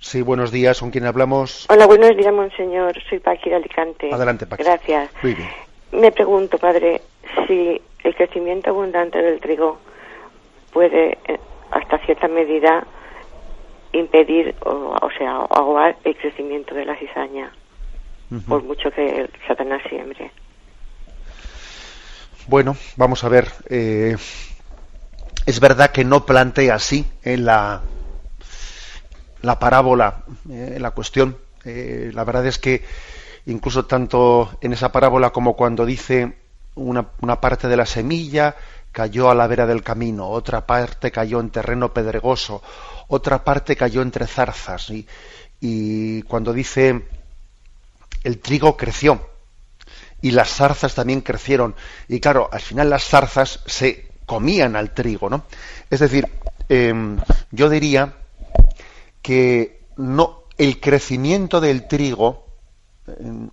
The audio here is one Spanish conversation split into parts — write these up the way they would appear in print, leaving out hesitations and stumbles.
Sí, buenos días. ¿Con quién hablamos? Hola, buenos días, monseñor. Soy Paqui de Alicante. Adelante, Paqui. Gracias. Muy bien. Me pregunto, padre, si el crecimiento abundante del trigo puede, hasta cierta medida, impedir, o sea, ahogar el crecimiento de la cizaña, por mucho que el Satanás siembre. Bueno, vamos a ver. Es verdad que no plantea así en la parábola, la cuestión. La verdad es que incluso tanto en esa parábola como cuando dice una parte de la semilla cayó a la vera del camino, otra parte cayó en terreno pedregoso, otra parte cayó entre zarzas, y cuando dice el trigo creció y las zarzas también crecieron, y claro, al final las zarzas se comían al trigo, ¿no? Es decir, yo diría que no, el crecimiento del trigo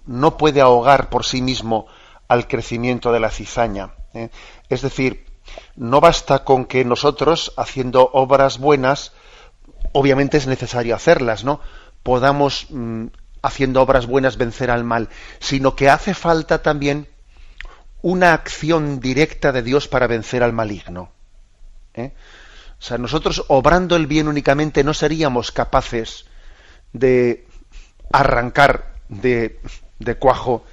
no puede ahogar por sí mismo al crecimiento de la cizaña. Es decir, no basta con que nosotros, haciendo obras buenas, obviamente es necesario hacerlas, ¿no? Podamos, haciendo obras buenas, vencer al mal, sino que hace falta también una acción directa de Dios para vencer al maligno. O sea, nosotros obrando el bien únicamente no seríamos capaces de arrancar de cuajo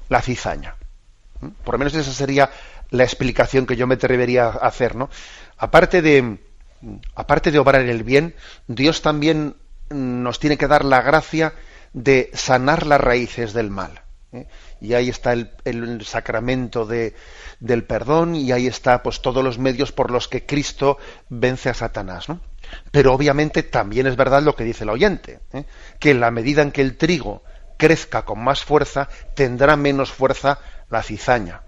la cizaña. Por lo menos esa sería la explicación que yo me atrevería a hacer, ¿no? Aparte de obrar el bien, Dios también nos tiene que dar la gracia de sanar las raíces del mal. Y ahí está el sacramento del perdón, y ahí está pues todos los medios por los que Cristo vence a Satanás, ¿no? Pero obviamente también es verdad lo que dice el oyente, que en la medida en que el trigo crezca con más fuerza, tendrá menos fuerza la cizaña.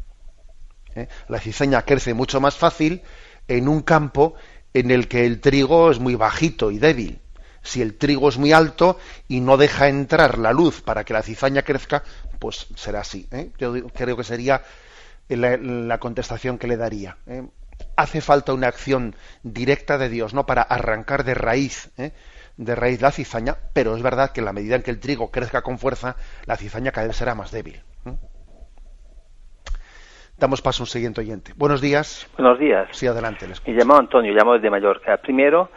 La cizaña crece mucho más fácil en un campo en el que el trigo es muy bajito y débil. Si el trigo es muy alto y no deja entrar la luz para que la cizaña crezca, pues será así. Yo creo que sería la contestación que le daría. Hace falta una acción directa de Dios, ¿no?, para arrancar de raíz la cizaña, pero es verdad que en la medida en que el trigo crezca con fuerza, la cizaña cada vez será más débil. Damos paso a un siguiente oyente. Buenos días. Buenos días. Sí, adelante. Les Me llamo Antonio, llamo desde Mallorca. Primero,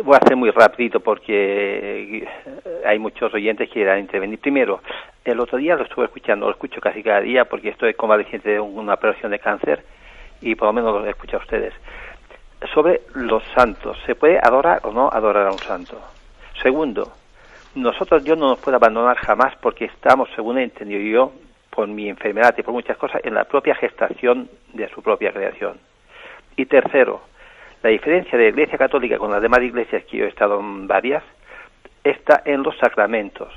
voy a hacer muy rapidito porque hay muchos oyentes que quieran intervenir. Primero, el otro día lo estuve escuchando, lo escucho casi cada día porque estoy convaleciente de una operación de cáncer y por lo menos lo escucho a ustedes. Sobre los santos, ¿se puede adorar o no adorar a un santo? Segundo, Dios no nos puede abandonar jamás porque estamos, según he entendido yo, por mi enfermedad y por muchas cosas, en la propia gestación de su propia creación. Y tercero, la diferencia de la Iglesia Católica con las demás iglesias, que yo he estado en varias, está en los sacramentos.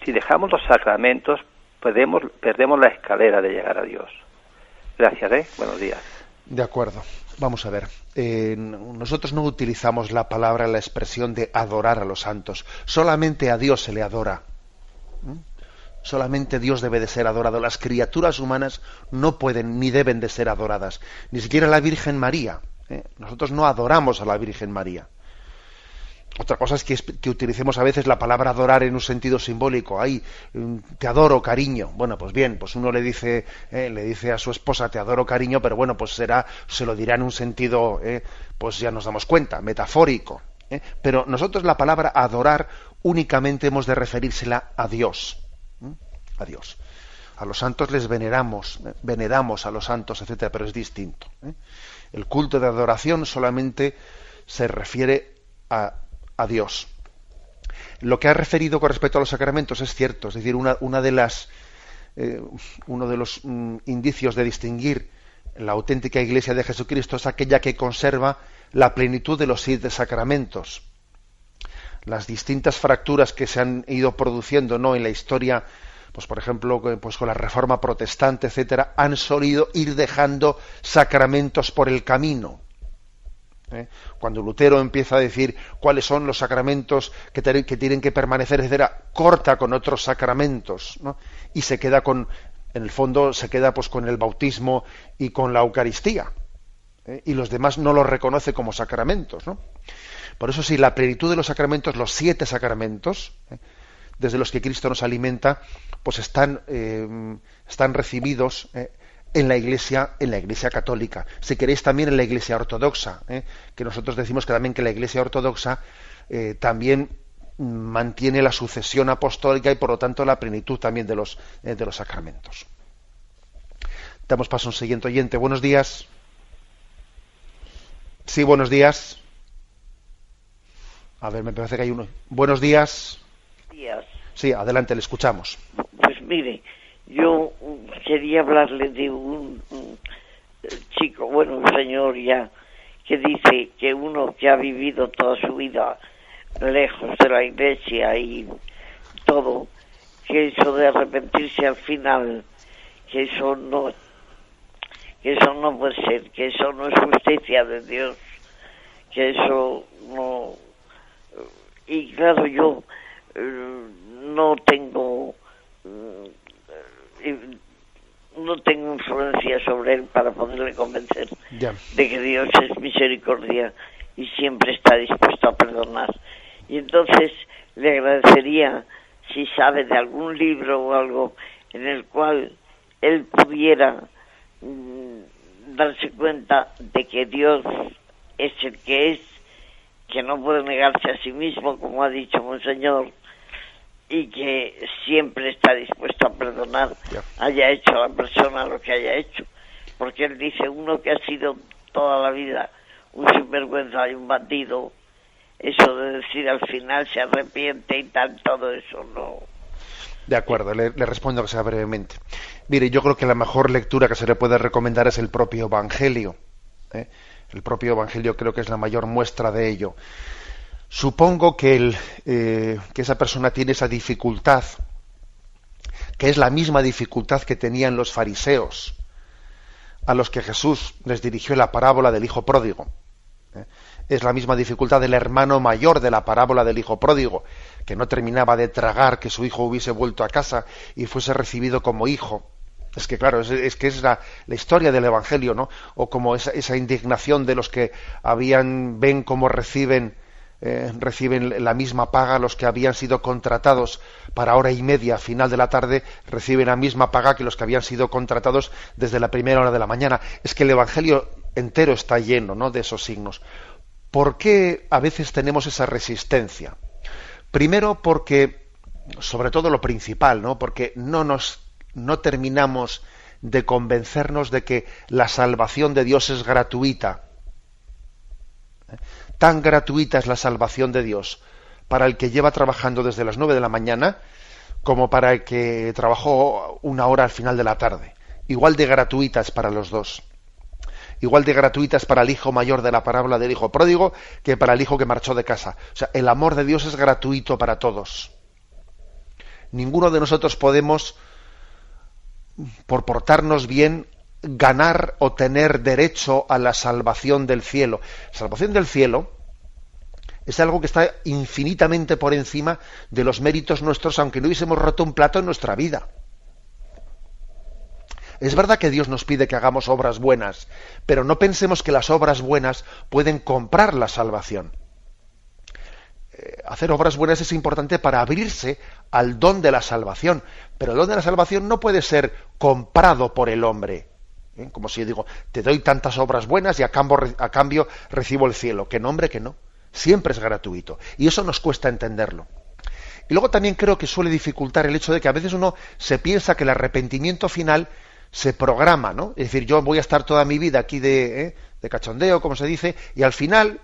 Si dejamos los sacramentos, perdemos la escalera de llegar a Dios. Gracias, buenos días. De acuerdo. Vamos a ver. Nosotros no utilizamos la expresión de adorar a los santos. Solamente a Dios se le adora. Solamente Dios debe de ser adorado. Las criaturas humanas no pueden ni deben de ser adoradas. Ni siquiera la Virgen María. Nosotros no adoramos a la Virgen María. Otra cosa es que utilicemos a veces la palabra adorar en un sentido simbólico. Ay, te adoro, cariño. Bueno, pues bien, pues uno le dice a su esposa te adoro, cariño, pero bueno, pues se lo dirá en un sentido, pues ya nos damos cuenta, metafórico. Pero nosotros la palabra adorar únicamente hemos de referírsela a Dios. A Dios. A los santos les veneramos a los santos, etcétera, pero es distinto. El culto de adoración solamente se refiere a Dios. Lo que ha referido con respecto a los sacramentos es cierto, es decir, uno de los indicios de distinguir la auténtica Iglesia de Jesucristo es aquella que conserva la plenitud de los 7 sacramentos. Las distintas fracturas que se han ido produciendo, ¿no?, en la historia, pues por ejemplo, pues con la Reforma Protestante, etcétera, han solido ir dejando sacramentos por el camino. Cuando Lutero empieza a decir cuáles son los sacramentos que tienen que permanecer, etcétera, corta con otros sacramentos, ¿no?, y se queda en el fondo se queda pues con el bautismo y con la Eucaristía, y los demás no los reconoce como sacramentos, ¿no? Por eso sí, la plenitud de los sacramentos, los 7 sacramentos, desde los que Cristo nos alimenta, pues están recibidos en la Iglesia católica. Si queréis, también en la Iglesia ortodoxa, que nosotros decimos que también que la Iglesia ortodoxa también mantiene la sucesión apostólica y por lo tanto la plenitud también de los sacramentos. Damos paso a un siguiente oyente. Buenos días. Sí, buenos días. A ver, me parece que hay uno. Buenos días. Días. Sí, adelante, le escuchamos. Pues mire, yo quería hablarle de un chico, bueno, un señor ya, que dice que uno que ha vivido toda su vida lejos de la Iglesia y todo, que eso de arrepentirse al final, que eso no puede ser, que eso no es justicia de Dios, que eso no. Y claro, yo no tengo influencia sobre él para poderle convencer de que Dios es misericordia y siempre está dispuesto a perdonar. Y entonces le agradecería si sabe de algún libro o algo en el cual él pudiera darse cuenta de que Dios es el que es, que no puede negarse a sí mismo, como ha dicho Monseñor, y que siempre está dispuesto a perdonar, haya hecho a la persona lo que haya hecho. Porque él dice, uno que ha sido toda la vida un sinvergüenza y un bandido, eso de decir al final se arrepiente y tal, todo eso no. De acuerdo, le respondo que sea brevemente. Mire, yo creo que la mejor lectura que se le puede recomendar es el propio Evangelio. El propio Evangelio creo que es la mayor muestra de ello. Supongo que esa persona tiene esa dificultad, que es la misma dificultad que tenían los fariseos, a los que Jesús les dirigió la parábola del hijo pródigo. Es la misma dificultad del hermano mayor de la parábola del hijo pródigo, que no terminaba de tragar que su hijo hubiese vuelto a casa y fuese recibido como hijo. Es que claro, es que es la historia del Evangelio, ¿no? O como esa indignación de los que ven cómo reciben la misma paga, los que habían sido contratados para hora y media a final de la tarde, reciben la misma paga que los que habían sido contratados desde la primera hora de la mañana. Es que el Evangelio entero está lleno, ¿no?, de esos signos. ¿Por qué a veces tenemos esa resistencia? Primero porque, sobre todo lo principal, ¿no?, porque no terminamos de convencernos de que la salvación de Dios es gratuita. Tan gratuita es la salvación de Dios para el que lleva trabajando desde las 9 de la mañana como para el que trabajó una hora al final de la tarde. Igual de gratuita es para los dos. Igual de gratuita es para el hijo mayor de la parábola del hijo pródigo que para el hijo que marchó de casa. O sea, el amor de Dios es gratuito para todos. Ninguno de nosotros podemos, por portarnos bien, ganar o tener derecho a la salvación del cielo. La salvación del cielo es algo que está infinitamente por encima de los méritos nuestros, aunque no hubiésemos roto un plato en nuestra vida. Es verdad que Dios nos pide que hagamos obras buenas, pero no pensemos que las obras buenas pueden comprar la salvación. Hacer obras buenas es importante para abrirse al don de la salvación, pero el don de la salvación no puede ser comprado por el hombre. Como si yo digo, te doy tantas obras buenas y a cambio recibo el cielo. Que no, hombre, que no. Siempre es gratuito. Y eso nos cuesta entenderlo. Y luego también creo que suele dificultar el hecho de que a veces uno se piensa que el arrepentimiento final se programa, ¿no? Es decir, yo voy a estar toda mi vida aquí de cachondeo, como se dice, y al final,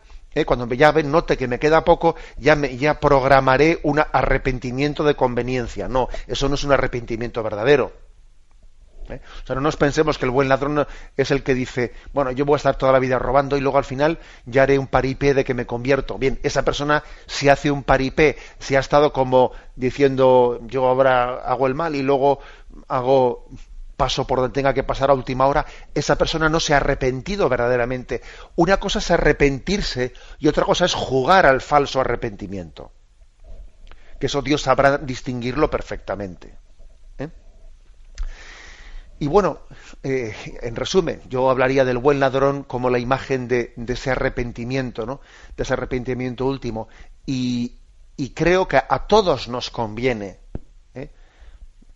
cuando ya note que me queda poco, ya programaré un arrepentimiento de conveniencia. No, eso no es un arrepentimiento verdadero. O sea, no nos pensemos que el buen ladrón es el que dice, bueno, yo voy a estar toda la vida robando y luego al final ya haré un paripé de que me convierto. Bien, esa persona si hace un paripé, si ha estado como diciendo, yo ahora hago el mal y luego paso por donde tenga que pasar a última hora, esa persona no se ha arrepentido verdaderamente. Una cosa es arrepentirse y otra cosa es jugar al falso arrepentimiento. Que eso Dios sabrá distinguirlo perfectamente. Y bueno, en resumen, yo hablaría del buen ladrón como la imagen de ese arrepentimiento, ¿no? De ese arrepentimiento último. Y creo que a todos nos conviene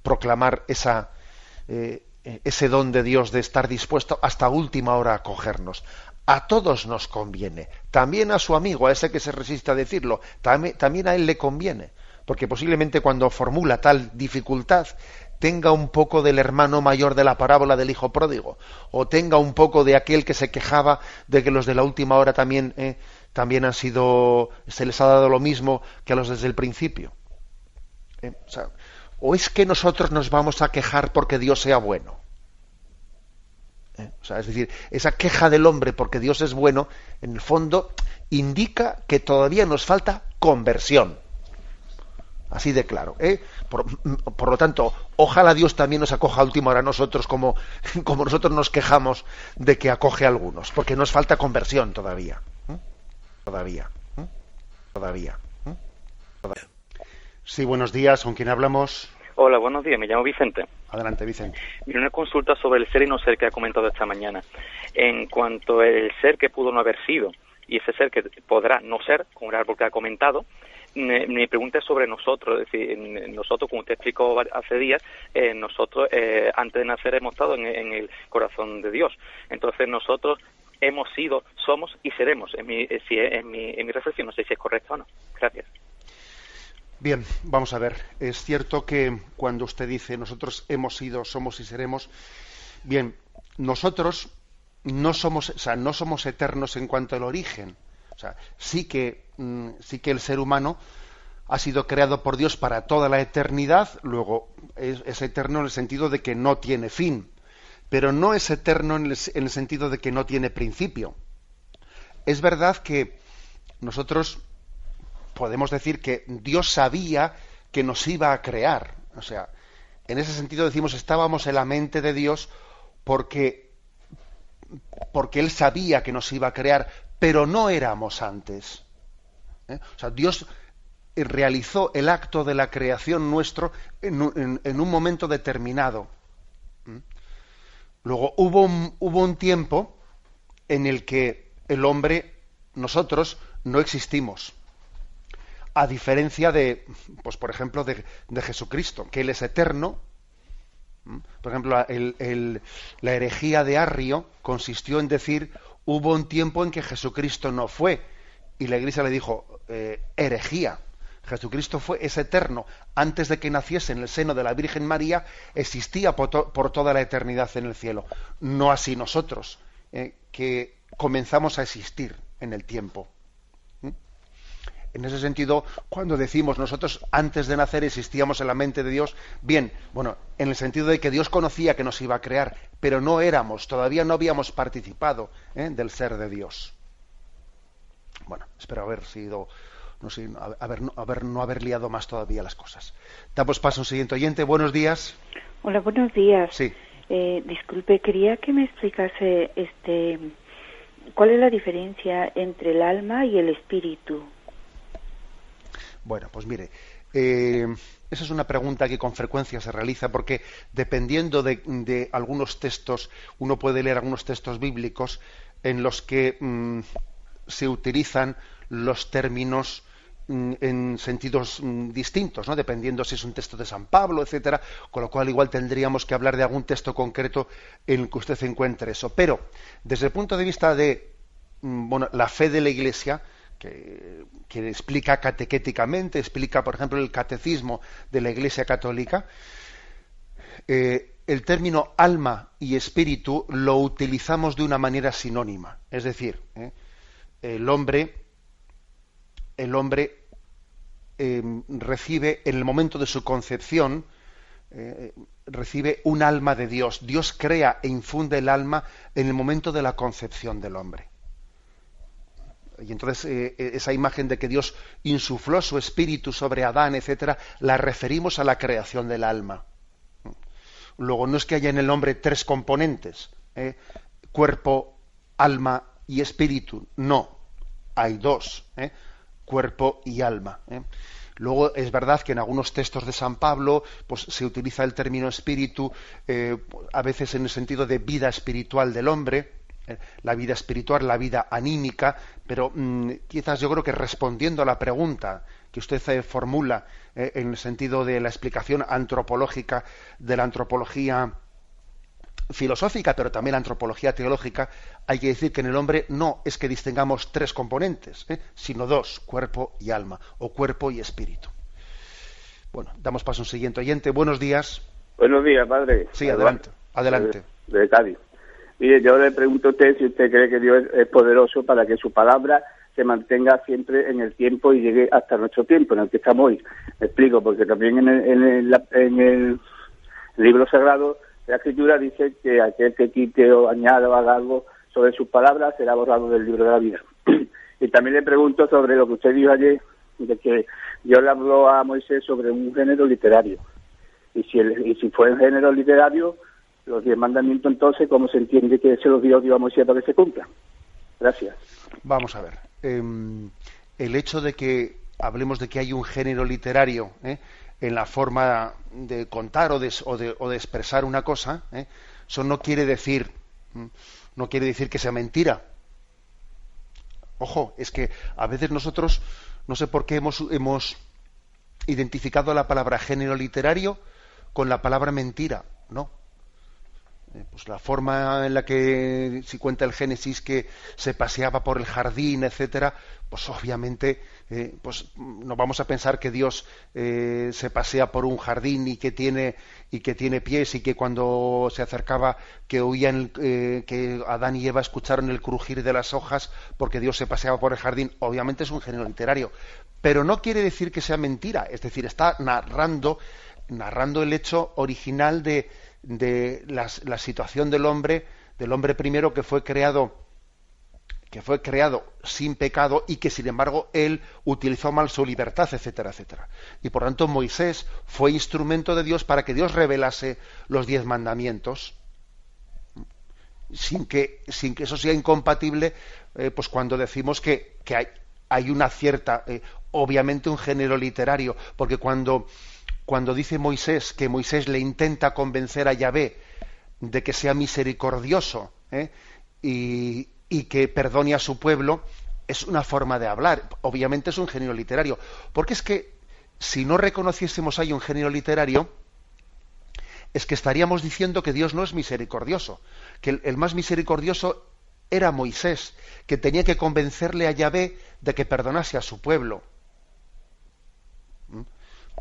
proclamar ese don de Dios de estar dispuesto hasta última hora a acogernos. A todos nos conviene. También a su amigo, a ese que se resiste a decirlo, también a él le conviene. Porque posiblemente cuando formula tal dificultad tenga un poco del hermano mayor de la parábola del hijo pródigo, o tenga un poco de aquel que se quejaba de que los de la última hora también han sido, se les ha dado lo mismo que a los desde el principio. O es que nosotros nos vamos a quejar porque Dios sea bueno. Es decir, esa queja del hombre porque Dios es bueno, en el fondo indica que todavía nos falta conversión. Así de claro. Por lo tanto, ojalá Dios también nos acoja a última hora a nosotros como nosotros nos quejamos de que acoge a algunos, porque nos falta conversión todavía. Todavía. Sí, buenos días. ¿Con quién hablamos? Hola, buenos días. Me llamo Vicente. Adelante, Vicente. Mira, una consulta sobre el ser y no ser que ha comentado esta mañana. En cuanto al ser que pudo no haber sido y ese ser que podrá no ser, como el árbol que ha comentado, mi pregunta es sobre nosotros. Es decir, nosotros, como usted explicó hace días, nosotros antes de nacer hemos estado en el corazón de Dios. Entonces nosotros hemos sido, somos y seremos. En mi reflexión, no sé si es correcto o no. Gracias. Bien, vamos a ver. Es cierto que cuando usted dice nosotros hemos sido, somos y seremos, bien, nosotros no somos eternos en cuanto al origen. O sea, sí que el ser humano ha sido creado por Dios para toda la eternidad, luego es eterno en el sentido de que no tiene fin, pero no es eterno en el sentido de que no tiene principio. Es verdad que nosotros podemos decir que Dios sabía que nos iba a crear. O sea, en ese sentido decimos estábamos en la mente de Dios porque Él sabía que nos iba a crear, pero no éramos antes. O sea, Dios realizó el acto de la creación nuestro en un momento determinado. Luego hubo un tiempo en el que el hombre, nosotros, no existimos. A diferencia de, pues por ejemplo, de Jesucristo, que Él es eterno. Por ejemplo, la herejía de Arrio consistió en decir, hubo un tiempo en que Jesucristo no fue, y la Iglesia le dijo, herejía. Jesucristo es eterno. Antes de que naciese en el seno de la Virgen María, existía por toda la eternidad en el cielo. No así nosotros, que comenzamos a existir en el tiempo. En ese sentido, cuando decimos nosotros antes de nacer existíamos en la mente de Dios, bien, bueno, en el sentido de que Dios conocía que nos iba a crear, pero no éramos, todavía no habíamos participado del ser de Dios. Bueno, espero haber sido, no haber liado más todavía las cosas. Damos paso a un siguiente oyente. Buenos días. Hola, buenos días. Sí. Disculpe, quería que me explicase cuál es la diferencia entre el alma y el espíritu. Bueno, pues mire, esa es una pregunta que con frecuencia se realiza porque dependiendo de algunos textos, uno puede leer algunos textos bíblicos en los que se utilizan los términos en sentidos distintos, ¿no? Dependiendo si es un texto de San Pablo, etcétera, con lo cual igual tendríamos que hablar de algún texto concreto en el que usted encuentre eso. Pero desde el punto de vista de la fe de la Iglesia, que explica catequéticamente, explica, por ejemplo, el catecismo de la Iglesia Católica, el término alma y espíritu lo utilizamos de una manera sinónima. Es decir, el hombre recibe, en el momento de su concepción, recibe un alma de Dios. Dios crea e infunde el alma en el momento de la concepción del hombre. Y entonces esa imagen de que Dios insufló su espíritu sobre Adán, etcétera, la referimos a la creación del alma. Luego no es que haya en el hombre tres componentes, cuerpo, alma y espíritu. No, hay dos, cuerpo y alma. Luego es verdad que en algunos textos de San Pablo pues se utiliza el término espíritu a veces en el sentido de vida espiritual del hombre, la vida espiritual, la vida anímica, pero quizás yo creo que respondiendo a la pregunta que usted formula en el sentido de la explicación antropológica de la antropología filosófica, pero también la antropología teológica, hay que decir que en el hombre no es que distingamos 3 componentes, sino 2, cuerpo y alma, o cuerpo y espíritu. Bueno, damos paso a un siguiente oyente. Buenos días. Buenos días, padre. Sí, adelante. Adelante. De Cádiz. Mire, yo le pregunto a usted si usted cree que Dios es poderoso para que su palabra se mantenga siempre en el tiempo y llegue hasta nuestro tiempo, en el que estamos hoy. Me explico, porque también en el libro sagrado la Escritura dice que aquel que quite o añada o haga algo sobre sus palabras será borrado del libro de la vida. Y también le pregunto sobre lo que usted dijo ayer, de que Dios le habló a Moisés sobre un género literario. Y si fue un género literario, los 10 mandamientos, entonces, ¿cómo se entiende que se los dio Dios a Moisés para que se cumplan? Gracias. Vamos a ver. El hecho de que hablemos de que hay un género literario en la forma de contar o de expresar una cosa, eso no quiere decir que sea mentira. Ojo, es que a veces nosotros, no sé por qué hemos identificado la palabra género literario con la palabra mentira. No. Pues la forma en la que si cuenta el Génesis que se paseaba por el jardín, etcétera, pues obviamente pues no vamos a pensar que Dios se pasea por un jardín y que tiene pies y que cuando se acercaba que oían que Adán y Eva escucharon el crujir de las hojas porque Dios se paseaba por el jardín. Obviamente es un género literario, pero no quiere decir que sea mentira, es decir, está narrando el hecho original de la situación del hombre primero que fue creado sin pecado y que sin embargo él utilizó mal su libertad, etcétera, etcétera. Y por tanto Moisés fue instrumento de Dios para que Dios revelase los 10 mandamientos, sin que eso sea incompatible, pues cuando decimos que hay una cierta, obviamente un género literario, porque cuando dice Moisés que Moisés le intenta convencer a Yahvé de que sea misericordioso y que perdone a su pueblo, es una forma de hablar. Obviamente es un género literario. Porque es que si no reconociésemos ahí un género literario, es que estaríamos diciendo que Dios no es misericordioso, que el más misericordioso era Moisés, que tenía que convencerle a Yahvé de que perdonase a su pueblo.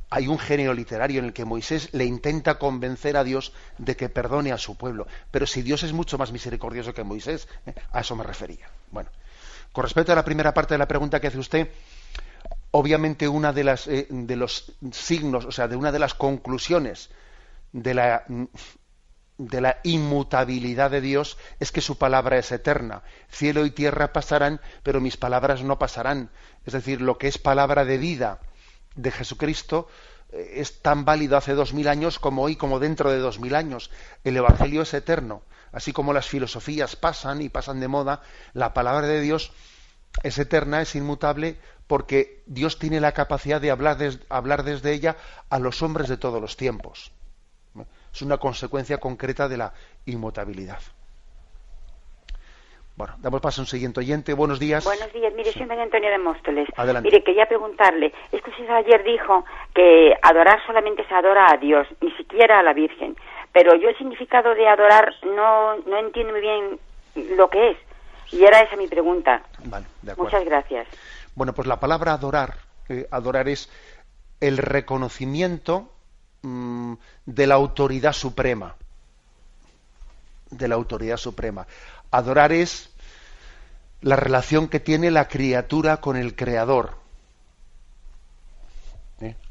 Hay un género literario en el que Moisés le intenta convencer a Dios de que perdone a su pueblo. Pero si Dios es mucho más misericordioso que Moisés, a eso me refería. Bueno, con respecto a la primera parte de la pregunta que hace usted, obviamente una de los signos, o sea, de una de las conclusiones de la inmutabilidad de Dios es que su palabra es eterna. Cielo y tierra pasarán, pero mis palabras no pasarán. Es decir, lo que es palabra de vida de Jesucristo es tan válido hace 2000 años como hoy, como dentro de 2000 años. El Evangelio es eterno. Así como las filosofías pasan y pasan de moda, la palabra de Dios es eterna, es inmutable, porque Dios tiene la capacidad de hablar desde ella a los hombres de todos los tiempos. Es una consecuencia concreta de la inmutabilidad. Bueno, damos paso a un siguiente oyente. Buenos días. Buenos días. Mire, soy María Antonia de Móstoles. Adelante. Mire, quería preguntarle, es que usted ayer dijo que adorar solamente se adora a Dios, ni siquiera a la Virgen. Pero yo el significado de adorar no entiendo muy bien lo que es. Y era esa mi pregunta. Vale, de acuerdo. Muchas gracias. Bueno, pues la palabra adorar es el reconocimiento de la autoridad suprema. De la autoridad suprema. Adorar es la relación que tiene la criatura con el Creador.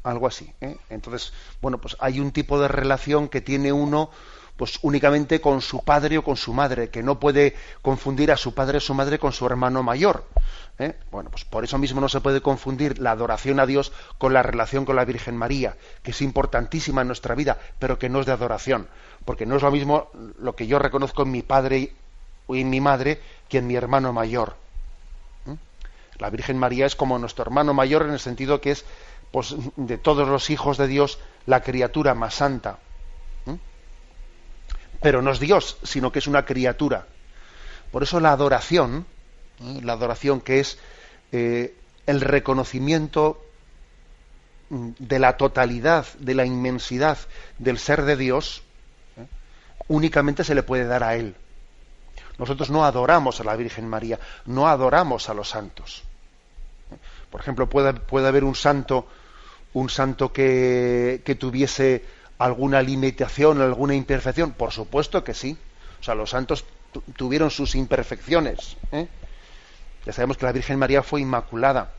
Algo así. Entonces, bueno, pues hay un tipo de relación que tiene uno pues únicamente con su padre o con su madre, que no puede confundir a su padre o su madre con su hermano mayor. Bueno, pues por eso mismo no se puede confundir la adoración a Dios con la relación con la Virgen María, que es importantísima en nuestra vida, pero que no es de adoración, porque no es lo mismo lo que yo reconozco en mi padre o en mi madre que en mi hermano mayor. La Virgen María es como nuestro hermano mayor en el sentido que es pues, de todos los hijos de Dios, la criatura más santa. Pero no es Dios, sino que es una criatura. Por eso la adoración que es el reconocimiento de la totalidad, de la inmensidad del ser de Dios, únicamente se le puede dar a Él. Nosotros no adoramos a la Virgen María, no adoramos a los santos. Por ejemplo, puede haber un santo que tuviese alguna limitación, alguna imperfección. Por supuesto que sí. O sea, los santos tuvieron sus imperfecciones. Ya sabemos que la Virgen María fue inmaculada,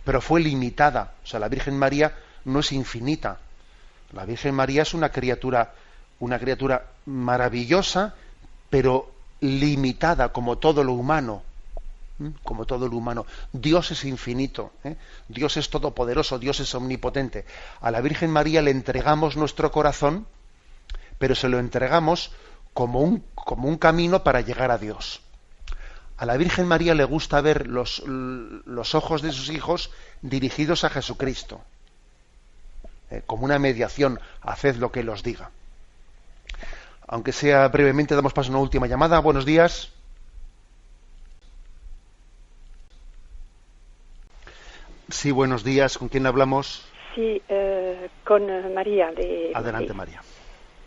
pero fue limitada. O sea, la Virgen María no es infinita. La Virgen María es una criatura maravillosa, pero limitada, como todo lo humano. Como todo lo humano. Dios es infinito, Dios es todopoderoso, Dios es omnipotente. A la Virgen María le entregamos nuestro corazón, pero se lo entregamos como un camino para llegar a Dios. A la Virgen María le gusta ver los ojos de sus hijos dirigidos a Jesucristo, como una mediación, haced lo que Él os diga. Aunque sea brevemente, damos paso a una última llamada. Buenos días. Sí, buenos días. ¿Con quién hablamos? Sí, con María. Adelante, María.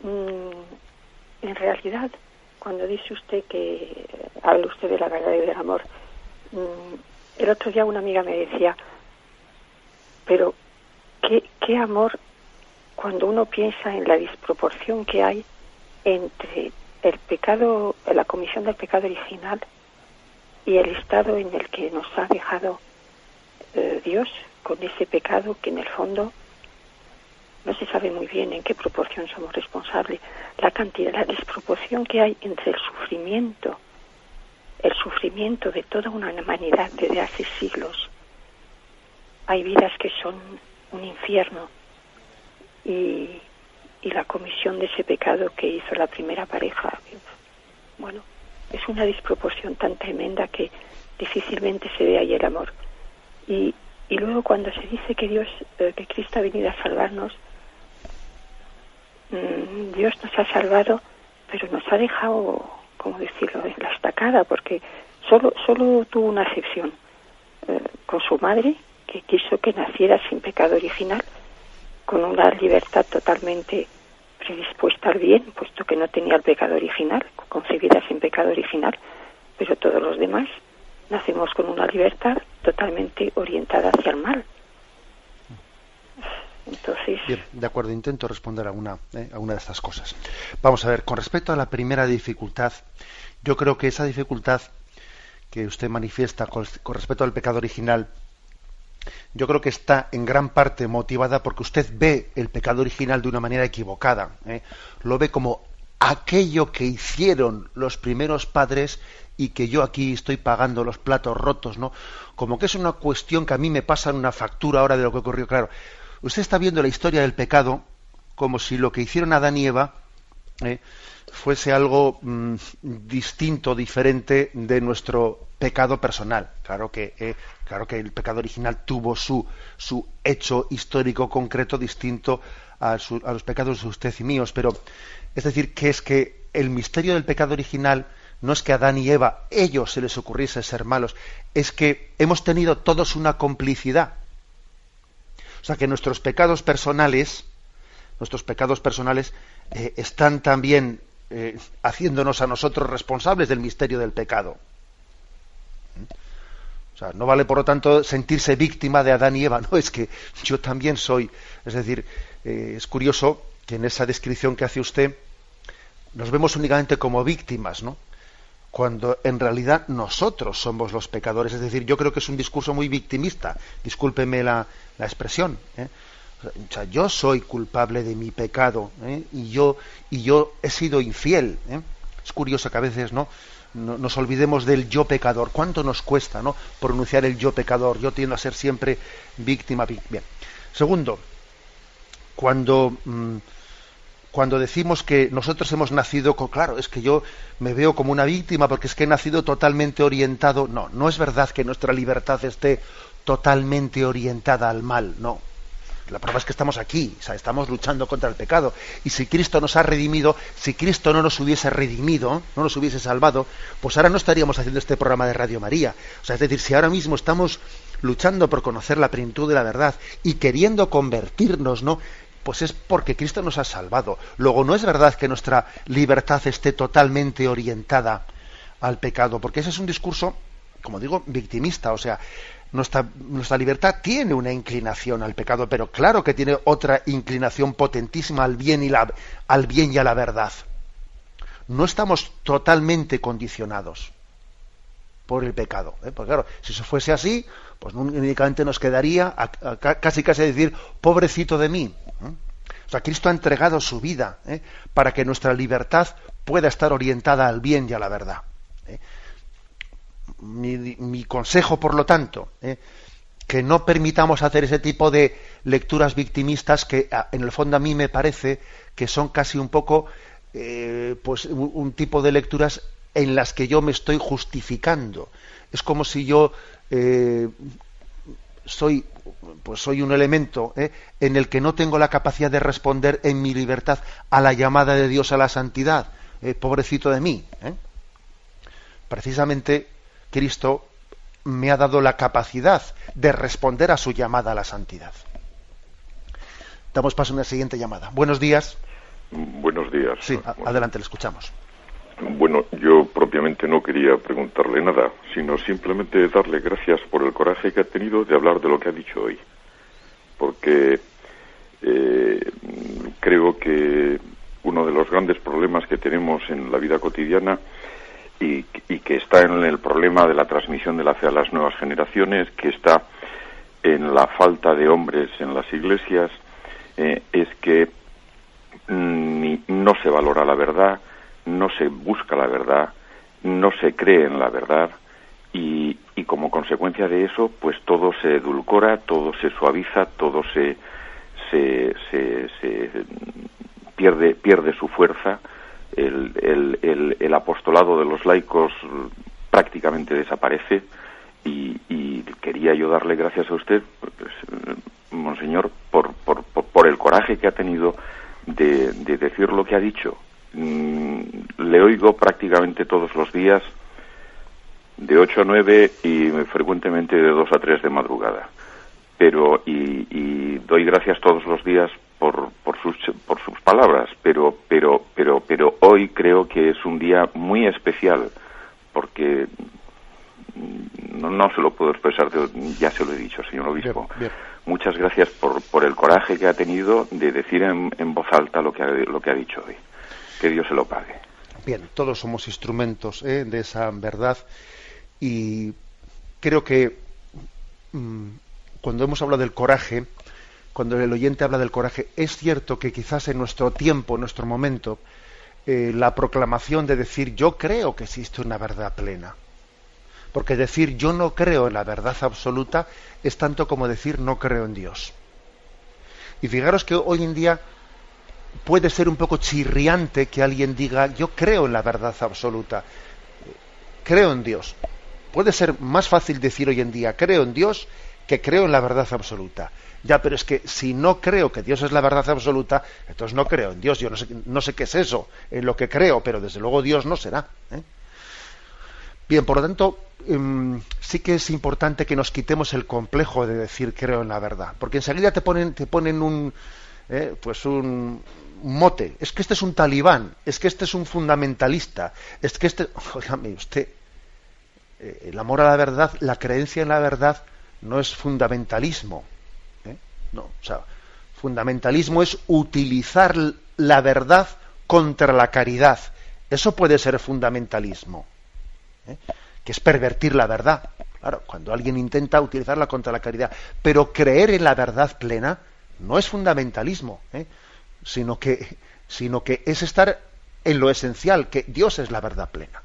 En realidad, cuando dice usted que habla usted de la verdad y del amor, el otro día una amiga me decía, pero ¿qué amor cuando uno piensa en la disproporción que hay entre el pecado, la comisión del pecado original y el estado en el que nos ha dejado Dios con ese pecado que en el fondo no se sabe muy bien en qué proporción somos responsables, la cantidad, la desproporción que hay entre el sufrimiento de toda una humanidad desde hace siglos. Hay vidas que son un infierno y la comisión de ese pecado que hizo la primera pareja, bueno, es una desproporción tan tremenda que difícilmente se ve ahí el amor. Y luego cuando se dice que que Cristo ha venido a salvarnos, Dios nos ha salvado, pero nos ha dejado, ¿cómo decirlo?, en la estacada, porque solo tuvo una excepción, con su madre, que quiso que naciera sin pecado original, con una libertad totalmente predispuesta al bien, puesto que no tenía el pecado original, concebida sin pecado original, pero todos los demás nacemos con una libertad totalmente orientada hacia el mal. Entonces... Bien, de acuerdo, intento responder a una de estas cosas. Vamos a ver, con respecto a la primera dificultad, yo creo que esa dificultad que usted manifiesta con respecto al pecado original, yo creo que está en gran parte motivada porque usted ve el pecado original de una manera equivocada. Lo ve como aquello que hicieron los primeros padres y que yo aquí estoy pagando los platos rotos, ¿no? Como que es una cuestión que a mí me pasan una factura ahora de lo que ocurrió. Claro, usted está viendo la historia del pecado como si lo que hicieron Adán y Eva fuese algo distinto, diferente de nuestro pecado personal. Claro que el pecado original tuvo su hecho histórico concreto distinto a los pecados de usted y míos, pero es decir, que es que el misterio del pecado original no es que a Adán y Eva ellos se les ocurriese ser malos, es que hemos tenido todos una complicidad. O sea que nuestros pecados personales están también haciéndonos a nosotros responsables del misterio del pecado. O sea, no vale por lo tanto sentirse víctima de Adán y Eva, no, es que yo también soy. Es decir, es curioso que en esa descripción que hace usted nos vemos únicamente como víctimas, ¿no?, cuando en realidad nosotros somos los pecadores. Es decir, yo creo que es un discurso muy victimista, discúlpeme la expresión, O sea, yo soy culpable de mi pecado, y yo he sido infiel. Es curioso que a veces no nos olvidemos del yo pecador. ¿Cuánto nos cuesta, no, pronunciar el yo pecador? Yo tiendo a ser siempre víctima. Bien. Segundo, cuando decimos que nosotros hemos nacido, claro, es que yo me veo como una víctima porque es que he nacido totalmente orientado. No es verdad que nuestra libertad esté totalmente orientada al mal, no. La prueba es que estamos aquí, o sea, estamos luchando contra el pecado. Y si Cristo nos ha redimido, si Cristo no nos hubiese redimido, no nos hubiese salvado, pues ahora no estaríamos haciendo este programa de Radio María. O sea, es decir, si ahora mismo estamos luchando por conocer la plenitud de la verdad y queriendo convertirnos, ¿no?, pues es porque Cristo nos ha salvado. Luego, no es verdad que nuestra libertad esté totalmente orientada al pecado, porque ese es un discurso, como digo, victimista. O sea, nuestra libertad tiene una inclinación al pecado, pero claro que tiene otra inclinación potentísima al bien y a la verdad. No estamos totalmente condicionados por el pecado, ¿eh? Porque claro, si eso fuese así, pues únicamente nos quedaría casi decir, pobrecito de mí. O sea, Cristo ha entregado su vida, para que nuestra libertad pueda estar orientada al bien y a la verdad. Mi consejo, por lo tanto, que no permitamos hacer ese tipo de lecturas victimistas que en el fondo a mí me parece que son casi un poco pues un tipo de lecturas en las que yo me estoy justificando. Es como si yo soy un elemento en el que no tengo la capacidad de responder en mi libertad a la llamada de Dios a la santidad. Pobrecito de mí. Precisamente Cristo me ha dado la capacidad de responder a su llamada a la santidad. Damos paso a una siguiente llamada. Buenos días. Buenos días. Sí, adelante, le escuchamos. Bueno, yo propiamente no quería preguntarle nada, sino simplemente darle gracias por el coraje que ha tenido de hablar de lo que ha dicho hoy. Porque creo que uno de los grandes problemas que tenemos en la vida cotidiana y que está en el problema de la transmisión de la fe a las nuevas generaciones, que está en la falta de hombres en las iglesias, es que no se valora la verdad, no se busca la verdad, no se cree en la verdad y como consecuencia de eso, pues todo se edulcora, todo se suaviza, todo se pierde su fuerza. El apostolado de los laicos prácticamente desaparece y quería yo darle gracias a usted, pues, monseñor, por el coraje que ha tenido de decir lo que ha dicho. Le oigo prácticamente todos los días de 8 a 9 y frecuentemente de 2 a 3 de madrugada, pero y doy gracias todos los días por sus palabras, pero hoy creo que es un día muy especial porque no se lo puedo expresar, ya se lo he dicho, señor obispo. Bien. Muchas gracias por el coraje que ha tenido de decir en voz alta lo que ha dicho hoy. Que Dios se lo pague. Bien, todos somos instrumentos de esa verdad y creo que cuando hemos hablado del coraje, cuando el oyente habla del coraje, es cierto que quizás en nuestro tiempo, en nuestro momento, la proclamación de decir yo creo que existe una verdad plena. Porque decir yo no creo en la verdad absoluta es tanto como decir no creo en Dios. Y fijaros que hoy en día puede ser un poco chirriante que alguien diga yo creo en la verdad absoluta, creo en Dios. Puede ser más fácil decir hoy en día creo en Dios que creo en la verdad absoluta. Ya, pero es que si no creo que Dios es la verdad absoluta, entonces no creo en Dios. Yo no sé qué es eso en lo que creo, pero desde luego Dios no será. Bien, por lo tanto, sí que es importante que nos quitemos el complejo de decir creo en la verdad, porque enseguida te ponen un mote. Es que este es un talibán, es que este es un fundamentalista, es que este... Óigame usted, el amor a la verdad, la creencia en la verdad no es fundamentalismo. No, o sea, fundamentalismo es utilizar la verdad contra la caridad. Eso puede ser fundamentalismo, que es pervertir la verdad. Claro, cuando alguien intenta utilizarla contra la caridad, pero creer en la verdad plena no es fundamentalismo, sino que es estar en lo esencial, que Dios es la verdad plena.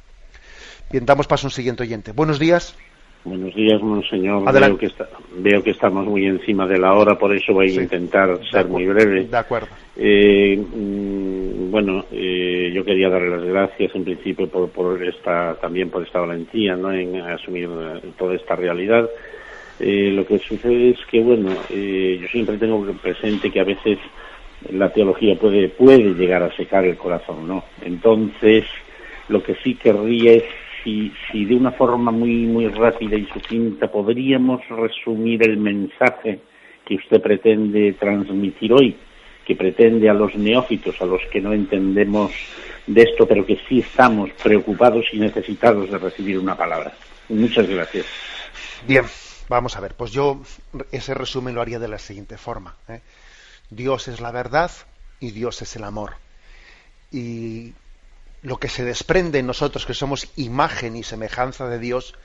Bien, damos paso a un siguiente oyente. Buenos días. Buenos días, monseñor. Adelante. Veo que estamos muy encima de la hora, por eso voy a intentar ser muy breve. De acuerdo. Yo quería darle las gracias en principio por esta valentía, ¿no?, en asumir toda esta realidad. Lo que sucede es que, bueno, yo siempre tengo presente que a veces la teología puede llegar a secar el corazón, ¿no? Entonces, lo que sí querría es si de una forma muy rápida y sucinta podríamos resumir el mensaje que usted pretende transmitir hoy, que pretende a los neófitos, a los que no entendemos de esto, pero que sí estamos preocupados y necesitados de recibir una palabra. Muchas gracias. Bien, vamos a ver. Pues yo ese resumen lo haría de la siguiente forma, ¿eh? Dios es la verdad y Dios es el amor. Y lo que se desprende en nosotros, que somos imagen y semejanza de Dios,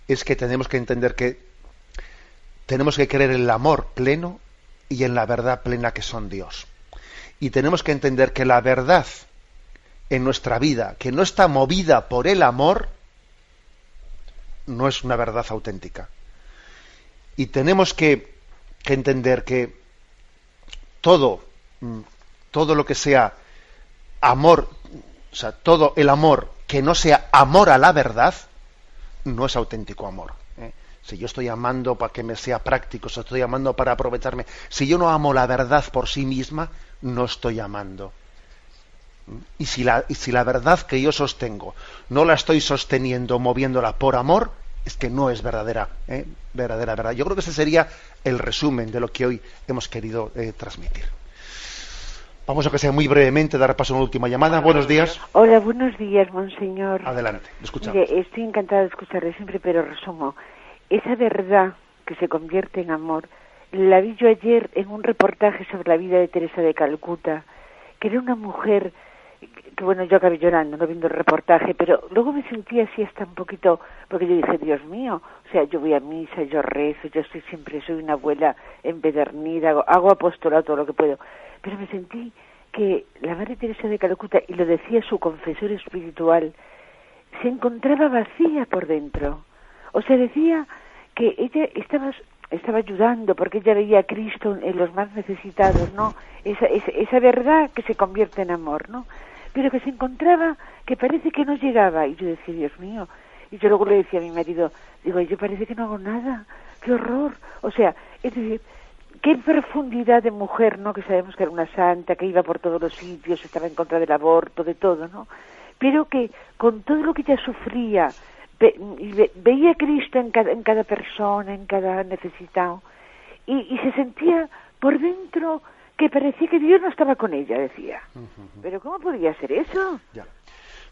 es que tenemos que entender que tenemos que creer en el amor pleno y en la verdad plena que son Dios. Y tenemos que entender que la verdad en nuestra vida, que no está movida por el amor, no es una verdad auténtica. Y tenemos que entender que todo lo que sea amor, o sea, todo el amor que no sea amor a la verdad, no es auténtico amor, ¿eh? Si yo estoy amando para que me sea práctico, si estoy amando para aprovecharme, si yo no amo la verdad por sí misma, no estoy amando. Y si la verdad que yo sostengo no la estoy sosteniendo moviéndola por amor, es que no es verdadera verdad. Yo creo que ese sería el resumen de lo que hoy hemos querido transmitir. Vamos a que sea muy brevemente, dar paso a una última llamada. Hola, buenos días. Hola, buenos días, monseñor. Adelante, lo escuchamos. Mire, estoy encantada de escucharle siempre, pero resumo. Esa verdad que se convierte en amor, la vi yo ayer en un reportaje sobre la vida de Teresa de Calcuta, que era una mujer que, bueno, yo acabé llorando, no viendo el reportaje, pero luego me sentí así hasta un poquito, porque yo dije, Dios mío, o sea, yo voy a misa, yo rezo, yo soy una abuela empedernida, hago apostolado todo lo que puedo, pero me sentí que la Madre Teresa de Calcuta, y lo decía su confesor espiritual, se encontraba vacía por dentro. O sea, decía que ella estaba ayudando porque ella veía a Cristo en los más necesitados, ¿no? Esa verdad que se convierte en amor, ¿no? Pero que se encontraba, que parece que no llegaba. Y yo decía, Dios mío. Y yo luego le decía a mi marido, digo, yo parece que no hago nada. ¡Qué horror! O sea, es decir, qué profundidad de mujer, ¿no? Que sabemos que era una santa, que iba por todos los sitios, estaba en contra del aborto, de todo, ¿no? Pero que con todo lo que ella sufría, veía a Cristo en cada persona, en cada necesitado, y se sentía por dentro que parecía que Dios no estaba con ella, decía. Pero ¿cómo podía ser eso? Ya.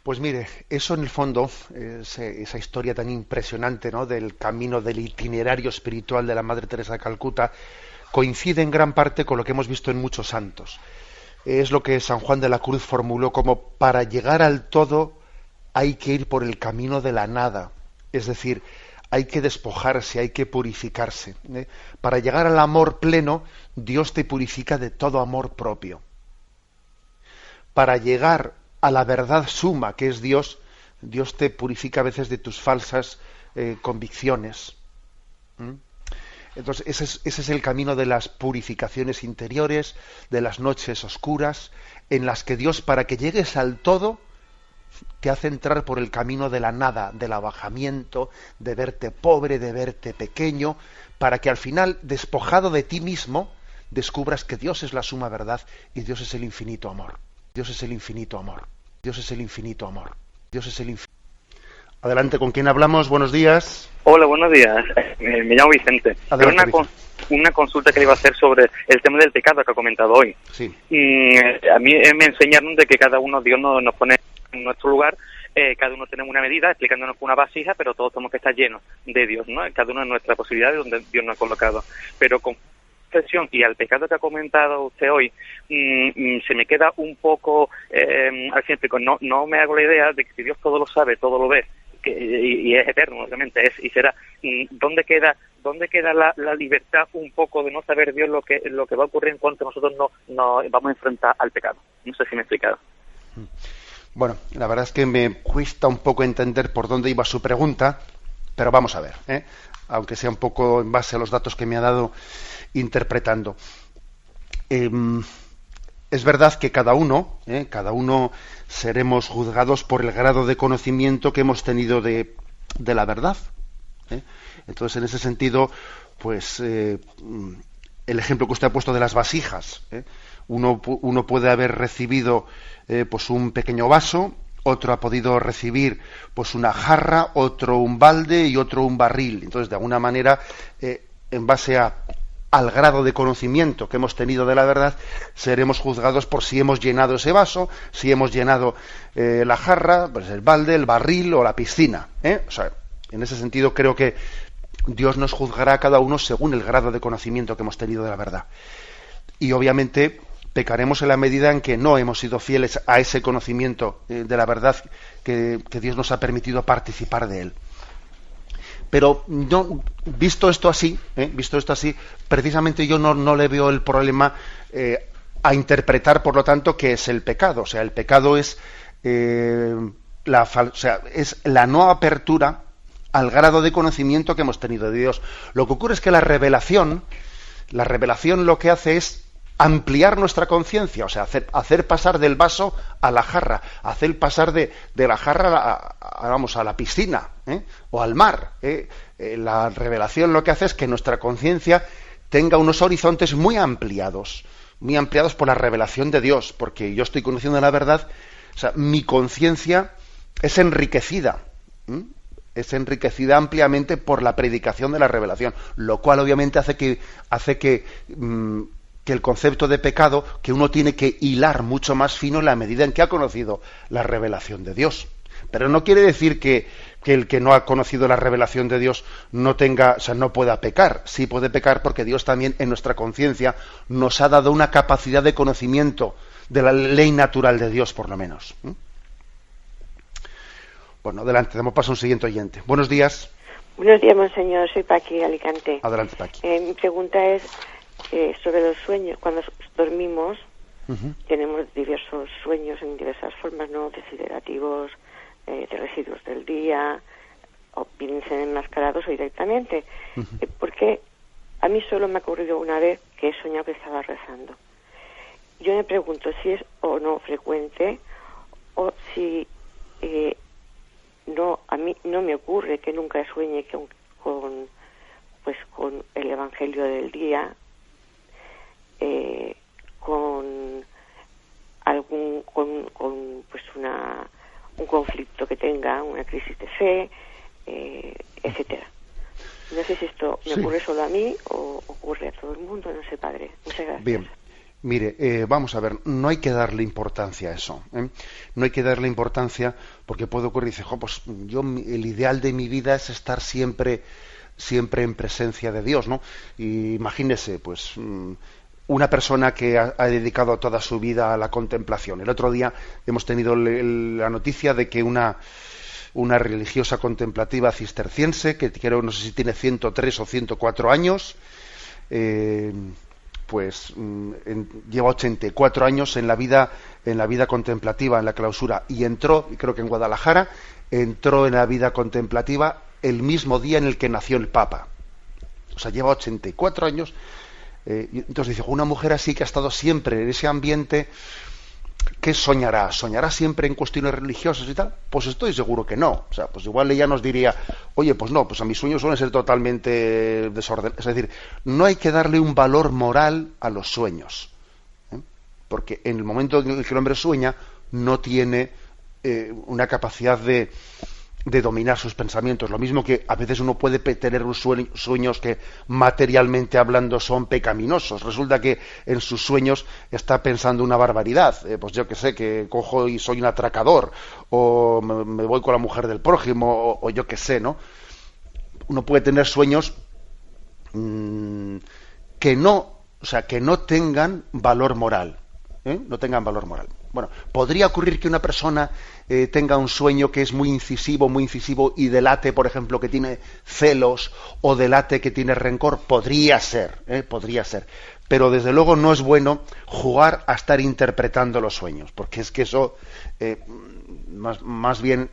Pues mire, eso en el fondo, esa historia tan impresionante, ¿no?, del camino, del itinerario espiritual de la Madre Teresa de Calcuta, coincide en gran parte con lo que hemos visto en muchos santos. Es lo que San Juan de la Cruz formuló como: para llegar al todo hay que ir por el camino de la nada. Es decir, hay que despojarse, hay que purificarse, ¿eh? Para llegar al amor pleno, Dios te purifica de todo amor propio. Para llegar a la verdad suma, que es Dios, Dios te purifica a veces de tus falsas convicciones. Entonces, ese es el camino de las purificaciones interiores, de las noches oscuras, en las que Dios, para que llegues al todo, te hace entrar por el camino de la nada, del abajamiento, de verte pobre, de verte pequeño, para que al final, despojado de ti mismo, descubras que Dios es la suma verdad y Dios es el infinito amor. Dios es el infinito amor. Dios es el infinito amor. Dios es el infinito. Adelante, ¿con quién hablamos? Buenos días. Hola, buenos días. Me llamo Vicente. Adelante, una consulta que le iba a hacer sobre el tema del pecado que ha comentado hoy. Sí. A mí me enseñaron de que cada uno, Dios nos pone en nuestro lugar, cada uno tenemos una medida, explicándonos con una vasija, pero todos tenemos que estar llenos de Dios, ¿no? Cada uno en nuestra posibilidad de donde Dios nos ha colocado. Pero con confesión y al pecado que ha comentado usted hoy, se me queda un poco, al fin, no me hago la idea de que si Dios todo lo sabe, todo lo ve, y es eterno, obviamente, y será, ¿dónde queda la libertad un poco de no saber Dios lo que va a ocurrir en cuanto nosotros no vamos a enfrentar al pecado? No sé si me he explicado. Bueno, la verdad es que me cuesta un poco entender por dónde iba su pregunta, pero vamos a ver, aunque sea un poco en base a los datos que me ha dado interpretando. Es verdad que cada uno seremos juzgados por el grado de conocimiento que hemos tenido de la verdad. Entonces, en ese sentido, pues el ejemplo que usted ha puesto de las vasijas, uno puede haber recibido pues un pequeño vaso, otro ha podido recibir pues una jarra, otro un balde y otro un barril. Entonces, de alguna manera, en base al grado de conocimiento que hemos tenido de la verdad, seremos juzgados por si hemos llenado ese vaso, si hemos llenado la jarra, pues el balde, el barril o la piscina. O sea, en ese sentido creo que Dios nos juzgará a cada uno según el grado de conocimiento que hemos tenido de la verdad. Y obviamente pecaremos en la medida en que no hemos sido fieles a ese conocimiento de la verdad que Dios nos ha permitido participar de él. Pero yo, visto esto así, precisamente yo no le veo el problema a interpretar, por lo tanto, qué es el pecado. O sea, el pecado es es la no apertura al grado de conocimiento que hemos tenido de Dios. Lo que ocurre es que la revelación lo que hace es ampliar nuestra conciencia, o sea, hacer pasar del vaso a la jarra, hacer pasar de la jarra a la piscina, o al mar. La revelación lo que hace es que nuestra conciencia tenga unos horizontes muy ampliados por la revelación de Dios, porque yo estoy conociendo la verdad. O sea, mi conciencia es enriquecida. Ampliamente por la predicación de la revelación, lo cual obviamente hace que el concepto de pecado, que uno tiene que hilar mucho más fino en la medida en que ha conocido la revelación de Dios. Pero no quiere decir que el que no ha conocido la revelación de Dios no pueda pecar. Sí puede pecar, porque Dios también en nuestra conciencia nos ha dado una capacidad de conocimiento de la ley natural de Dios, por lo menos. Bueno, adelante, damos paso a un siguiente oyente. Buenos días. Buenos días, monseñor. Soy Paqui, Alicante. Adelante, Paqui. Mi pregunta es sobre los sueños. Cuando dormimos, tenemos diversos sueños en diversas formas, ¿no? Desiderativos, de residuos del día, o vienen enmascarados o directamente. Porque a mí solo me ha ocurrido una vez que he soñado que estaba rezando. Yo me pregunto si es o no frecuente, o si... a mí no me ocurre que nunca sueñe con el Evangelio del día, con un conflicto que tenga, una crisis de fe, etcétera. No sé si esto me ocurre solo a mí o ocurre a todo el mundo, no sé, padre. Muchas gracias. Bien. Mire, vamos a ver, no hay que darle importancia a eso, no hay que darle importancia, porque puede ocurrir, dice, pues el ideal de mi vida es estar siempre en presencia de Dios, ¿no? Y imagínese, pues, una persona que ha dedicado toda su vida a la contemplación. El otro día hemos tenido la noticia de que una religiosa contemplativa cisterciense, que creo, no sé si tiene 103 o 104 años, lleva 84 años en la vida contemplativa, en la clausura, y entró, creo que en Guadalajara, entró en la vida contemplativa el mismo día en el que nació el Papa. O sea, lleva 84 años. Entonces dice, una mujer así que ha estado siempre en ese ambiente, ¿qué soñará? ¿Soñará siempre en cuestiones religiosas y tal? Pues estoy seguro que no. O sea, pues igual ella nos diría, oye, pues no, pues a mis sueños suelen ser totalmente desordenados. Es decir, no hay que darle un valor moral a los sueños. Porque en el momento en el que el hombre sueña, no tiene una capacidad de dominar sus pensamientos. Lo mismo que a veces uno puede tener sueños que materialmente hablando son pecaminosos. Resulta que en sus sueños está pensando una barbaridad. Pues yo que sé, que cojo y soy un atracador, o me voy con la mujer del prójimo, o yo que sé, ¿no? Uno puede tener sueños que no tengan valor moral. No tengan valor moral. Bueno, podría ocurrir que una persona tenga un sueño que es muy incisivo y delate, por ejemplo, que tiene celos, o delate que tiene rencor. Podría ser. Pero desde luego no es bueno jugar a estar interpretando los sueños, porque es que eso más bien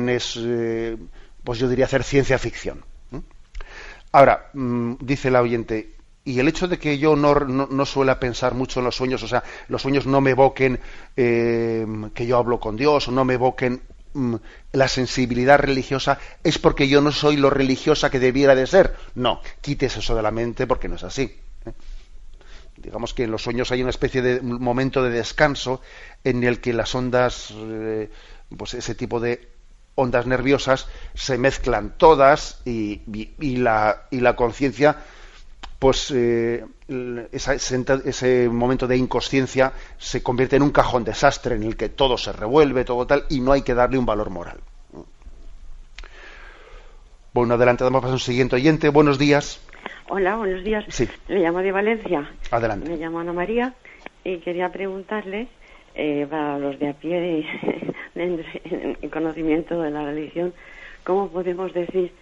es, pues yo diría, hacer ciencia ficción. Ahora, dice la oyente, y el hecho de que yo no suela pensar mucho en los sueños, o sea, los sueños no me evoquen que yo hablo con Dios, o no me evoquen la sensibilidad religiosa es porque yo no soy lo religiosa que debiera de ser. No, quites eso de la mente porque no es así. Digamos que en los sueños hay una especie de momento de descanso en el que las ondas, pues ese tipo de ondas nerviosas se mezclan todas y la conciencia, pues ese momento de inconsciencia se convierte en un cajón desastre en el que todo se revuelve, todo tal, y no hay que darle un valor moral. Bueno, adelante, damos paso a un siguiente oyente. Buenos días. Hola, buenos días. Sí. Le llamo de Valencia. Adelante. Me llamo Ana María y quería preguntarle, para los de a pie en conocimiento de la religión, ¿cómo podemos decir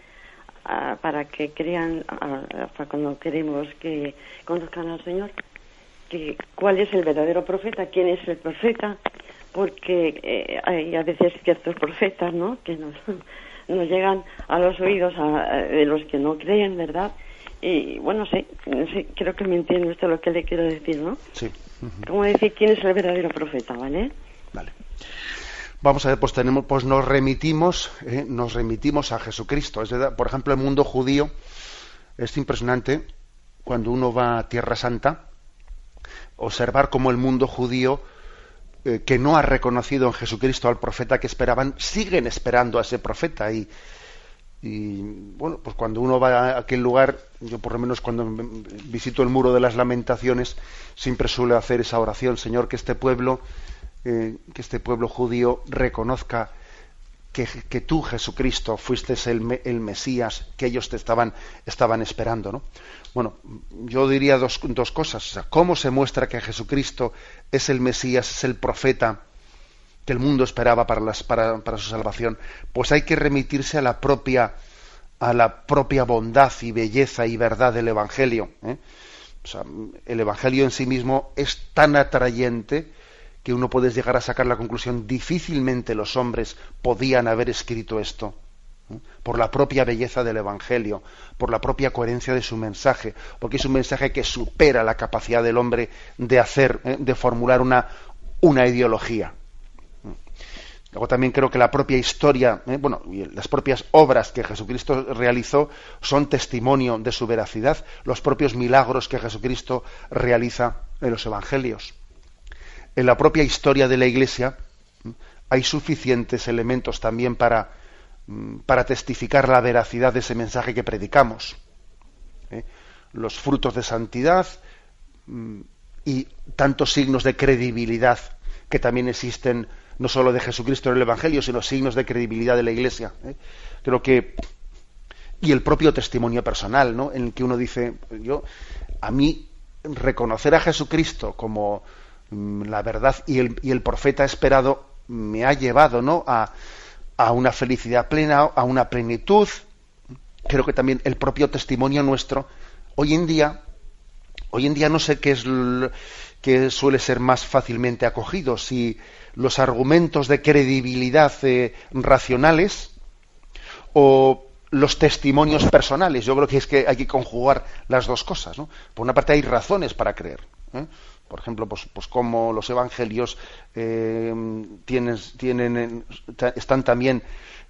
para que crean, para cuando queremos que conozcan al Señor, que cuál es el verdadero profeta, quién es el profeta? Porque hay a veces ciertos profetas, ¿no?, que nos llegan a los oídos de los que no creen, ¿verdad? Y bueno, no sé, creo que me entiende usted lo que le quiero decir, ¿no? Sí. ¿Cómo decir quién es el verdadero profeta, vale? Vale. Vamos a ver, pues nos remitimos a Jesucristo. Es verdad, por ejemplo, el mundo judío es impresionante cuando uno va a Tierra Santa, observar cómo el mundo judío que no ha reconocido en Jesucristo al profeta que esperaban, siguen esperando a ese profeta y bueno, pues cuando uno va a aquel lugar, yo por lo menos cuando visito el Muro de las Lamentaciones, siempre suelo hacer esa oración: Señor, que este pueblo judío reconozca que tú, Jesucristo, fuiste el Mesías que ellos te estaban esperando, ¿no? Bueno, yo diría dos cosas. O sea, ¿cómo se muestra que Jesucristo es el Mesías, es el profeta que el mundo esperaba para su salvación? Pues hay que remitirse a la propia bondad y belleza y verdad del Evangelio, ¿eh? O sea, el Evangelio en sí mismo es tan atrayente que uno puede llegar a sacar la conclusión: difícilmente los hombres podían haber escrito esto, ¿eh? Por la propia belleza del Evangelio, por la propia coherencia de su mensaje, porque es un mensaje que supera la capacidad del hombre de formular una ideología. Luego también creo que la propia historia, y las propias obras que Jesucristo realizó son testimonio de su veracidad, los propios milagros que Jesucristo realiza en los evangelios. En la propia historia de la Iglesia hay suficientes elementos también para testificar la veracidad de ese mensaje que predicamos. Los frutos de santidad y tantos signos de credibilidad que también existen, no solo de Jesucristo en el Evangelio, sino signos de credibilidad de la Iglesia. Creo que, y el propio testimonio personal, ¿no?, en el que uno dice: a mí reconocer a Jesucristo como la verdad y el profeta esperado me ha llevado, ¿no?, a una felicidad plena, a una plenitud. Creo que también el propio testimonio nuestro hoy en día no sé qué es que suele ser más fácilmente acogido, si los argumentos de credibilidad racionales o los testimonios personales. Yo creo que hay que conjugar las dos cosas, ¿no? Por una parte hay razones para creer, ¿eh? Por ejemplo, pues como los evangelios están también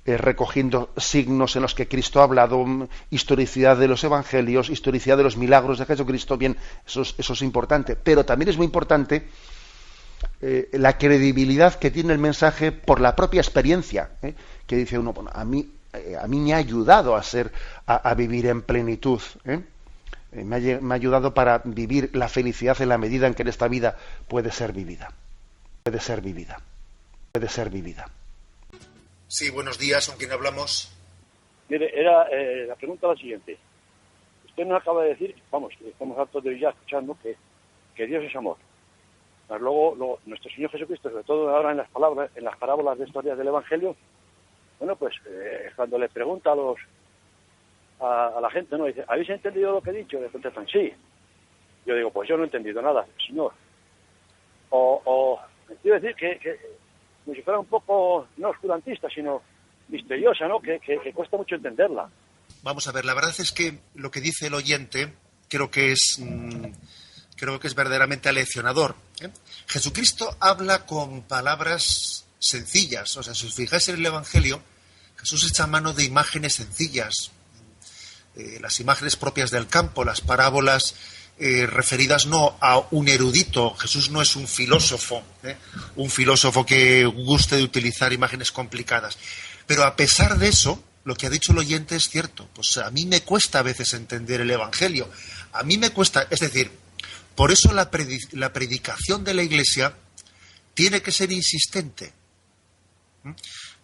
recogiendo signos en los que Cristo ha hablado, historicidad de los evangelios, historicidad de los milagros de Jesucristo. Bien, eso es importante, pero también es muy importante la credibilidad que tiene el mensaje por la propia experiencia, que dice uno: bueno, a mí me ha ayudado a vivir en plenitud, me ha ayudado para vivir la felicidad en la medida en que en esta vida puede ser vivida. Sí, buenos días, ¿con quién hablamos? Mire, la pregunta era la siguiente. Usted nos acaba de decir, estamos hartos de ya escuchando que Dios es amor. Pero luego nuestro Señor Jesucristo, sobre todo ahora en las parábolas de historias del Evangelio, cuando le pregunta a la gente, ¿no?, dice: ¿habéis entendido lo que he dicho? Le contestan: sí. Yo digo: pues yo no he entendido nada, Señor. Quiero decir que como si fuera un poco, no oscurantista, sino misteriosa, ¿no?, que cuesta mucho entenderla. Vamos a ver, la verdad es que lo que dice el oyente creo que es verdaderamente aleccionador, ¿eh? Jesucristo habla con palabras sencillas. O sea, si os fijáis en el Evangelio, Jesús echa mano de imágenes sencillas, las imágenes propias del campo, las parábolas referidas no a un erudito. Jesús no es un filósofo que guste de utilizar imágenes complicadas. Pero a pesar de eso, lo que ha dicho el oyente es cierto. Pues a mí me cuesta a veces entender el Evangelio. A mí me cuesta, es decir, por eso la predicación de la Iglesia tiene que ser insistente.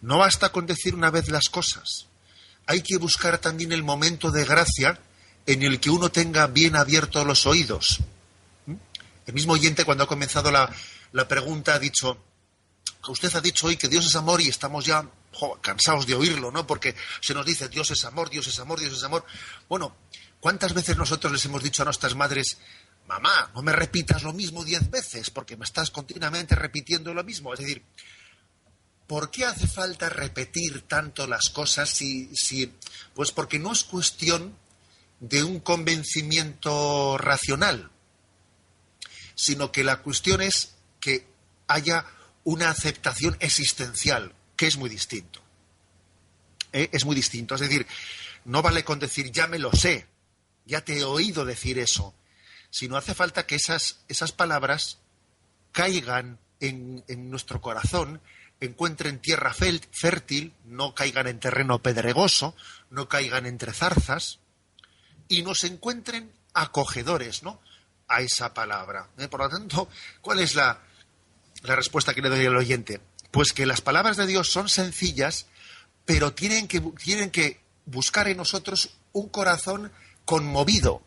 No basta con decir una vez las cosas. Hay que buscar también el momento de gracia en el que uno tenga bien abiertos los oídos. El mismo oyente, cuando ha comenzado la pregunta, ha dicho que usted ha dicho hoy que Dios es amor y estamos ya cansados de oírlo, ¿no? Porque se nos dice Dios es amor, Dios es amor, Dios es amor. Bueno, ¿cuántas veces nosotros les hemos dicho a nuestras madres, mamá, no me repitas lo mismo 10 veces porque me estás continuamente repitiendo lo mismo? Es decir, ¿por qué hace falta repetir tanto las cosas pues porque no es cuestión de un convencimiento racional, sino que la cuestión es que haya una aceptación existencial, que es muy distinto. Es muy distinto. Es decir, no vale con decir ya me lo sé, ya te he oído decir eso, sino hace falta que esas palabras caigan en nuestro corazón, encuentren tierra fértil, no caigan en terreno pedregoso, no caigan entre zarzas, y nos encuentren acogedores, ¿no?, a esa palabra. Por lo tanto, ¿cuál es la respuesta que le doy al oyente? Pues que las palabras de Dios son sencillas, pero tienen que buscar en nosotros un corazón conmovido,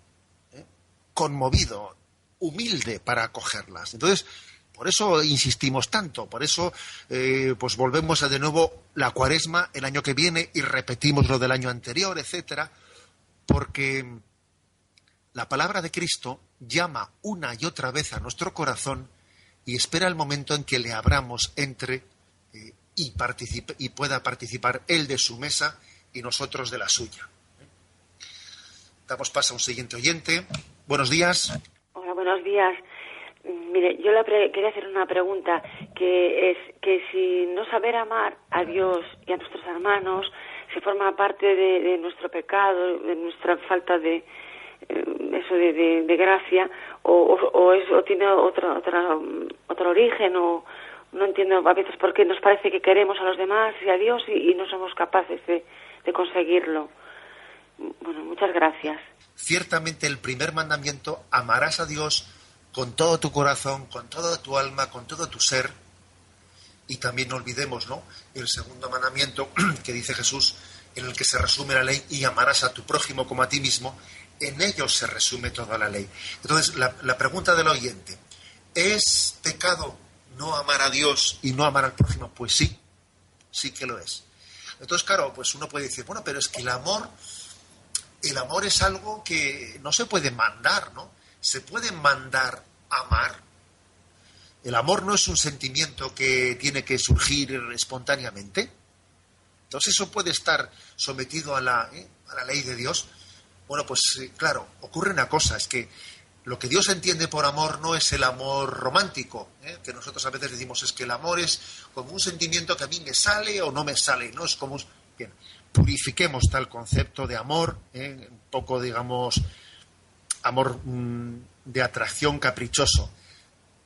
humilde para acogerlas. Entonces, por eso insistimos tanto, por eso pues volvemos a de nuevo la Cuaresma el año que viene y repetimos lo del año anterior, etcétera, porque la palabra de Cristo llama una y otra vez a nuestro corazón y espera el momento en que le abramos, entre y pueda participar él de su mesa y nosotros de la suya. Damos paso a un siguiente oyente. Buenos días. Hola, buenos días. Mire, yo quería hacer una pregunta, que es que si no saber amar a Dios y a nuestros hermanos se forma parte de nuestro pecado, de nuestra falta de gracia, o tiene otro origen, o no entiendo a veces por qué nos parece que queremos a los demás y a Dios y no somos capaces de conseguirlo. Bueno, muchas gracias. Ciertamente el primer mandamiento, amarás a Dios con todo tu corazón, con toda tu alma, con todo tu ser. Y también no olvidemos, ¿no?, el segundo mandamiento que dice Jesús, en el que se resume la ley, y amarás a tu prójimo como a ti mismo. En ellos se resume toda la ley. Entonces, la pregunta del oyente, ¿es pecado no amar a Dios y no amar al prójimo? Pues sí, sí que lo es. Entonces, claro, pues uno puede decir, bueno, pero es que el amor es algo que no se puede mandar, ¿no? ¿Se puede mandar amar? El amor no es un sentimiento que tiene que surgir espontáneamente. Entonces eso puede estar sometido a la ley de Dios. Bueno, pues claro, ocurre una cosa, es que lo que Dios entiende por amor no es el amor romántico, que nosotros a veces decimos es que el amor es como un sentimiento que a mí me sale o no me sale, no es como... Bien, purifiquemos tal concepto de amor, un poco, digamos, amor de atracción caprichoso.